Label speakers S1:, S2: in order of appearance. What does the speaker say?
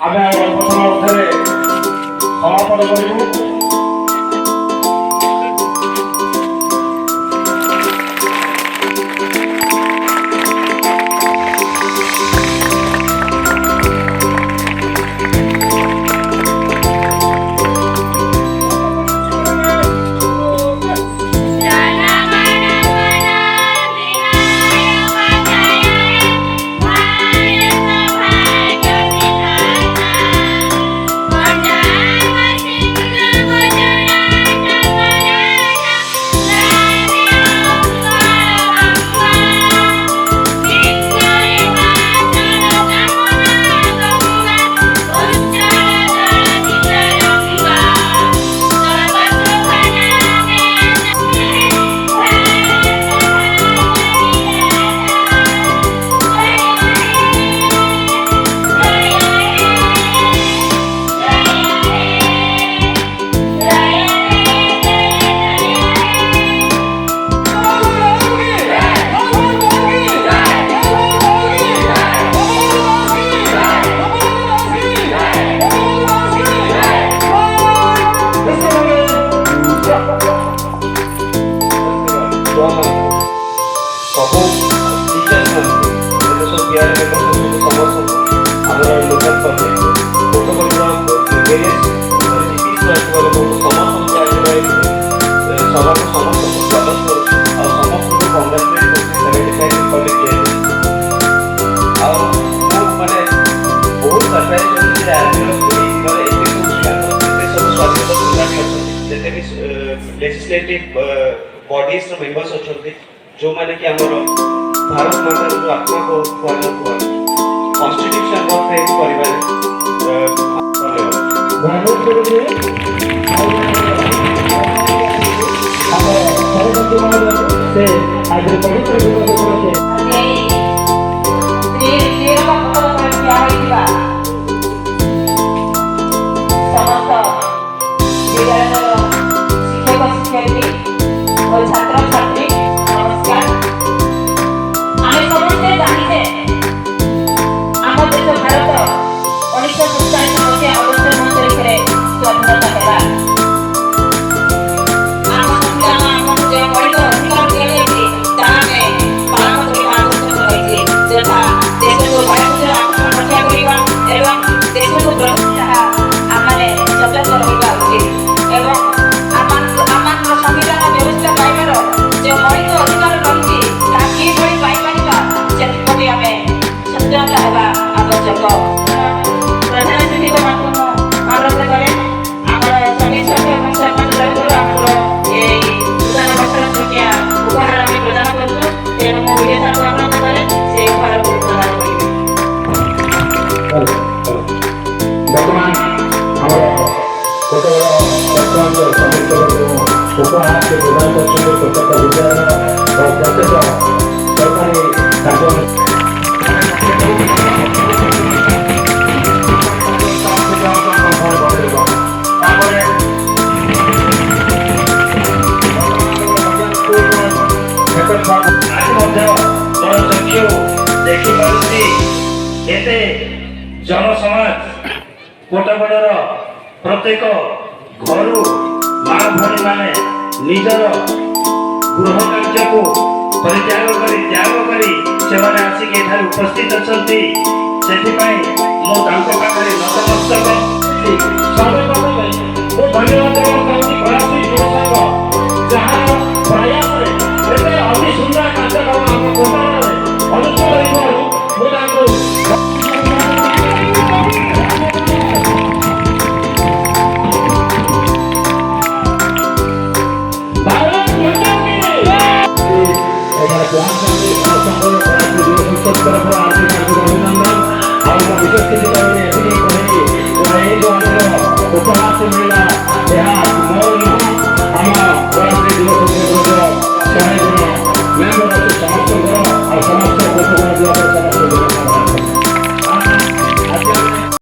S1: ଆମେ ଆମର ପ୍ରଥମ ଅଧ୍ୟାୟରେ ସମାପନ କରିବୁ। लेजिस्लेटिव बॉडीज रो मेंबर्स अछंती जो माने कि हमर भारत माता जो आत्मा को फॉलो हुआ कॉन्स्टिट्यूशन को फ्रेम करिबारे धन्यवाद करूछे हम सरस्वती माता से आज पवित्र दिवस होछे श्री भक्त क्या होइबा समस्त विद्यालय और छात्र छात्री नमस्कार आम समस्ते जानी आम देश भारत 1947 मसीहा अगस्त 9 तारिख स्वतंत्रता हेला आम संविधान आम जो मौलिक अधिकार दिया ताने पालन करबा आवश्यक रहिছে जथा देश को भारत रक्षा करबा एवं देश को सुरक्षा आमाने सतर्क रहबा उचित एवं संविधान व्यवस्था पाइबार जो मौलिक अधिकार रही ताकि पाइपा से आम सचेतन होगा आवश्यक प्रधान सचिव अनुरोध करें आम सदस्य एवं सरपंच तरफ आम नूतन वर्षर छुटिया उपहार आम प्रदान करूँ तेणु मो विजय को अनुरोध करें से उपहार को प्रदान करेंगे
S2: बर्तमान उपहार के प्रदान करते प्रत्येक विद्यालय और प्रत्येक सरकारी कार्य
S1: देखिए जनसमाज कोटागढ़ प्रत्येक घर माँ भौणी माने निजर गृह कार्य को परित्याग करी सेमाने आसिक एठारे उपस्थित अछंती सेथिपाई मो तांको पाखरे नतमस्तक सर्वप्रथम मो धन्यवाद देबाक चाहूची प्रयासी युवा संघ जहाँ प्रयास एते अति सुंदर कार्यक्रम आम कोटागढ़ अनुष्ठित होइबारु मो तांको
S2: उपहार से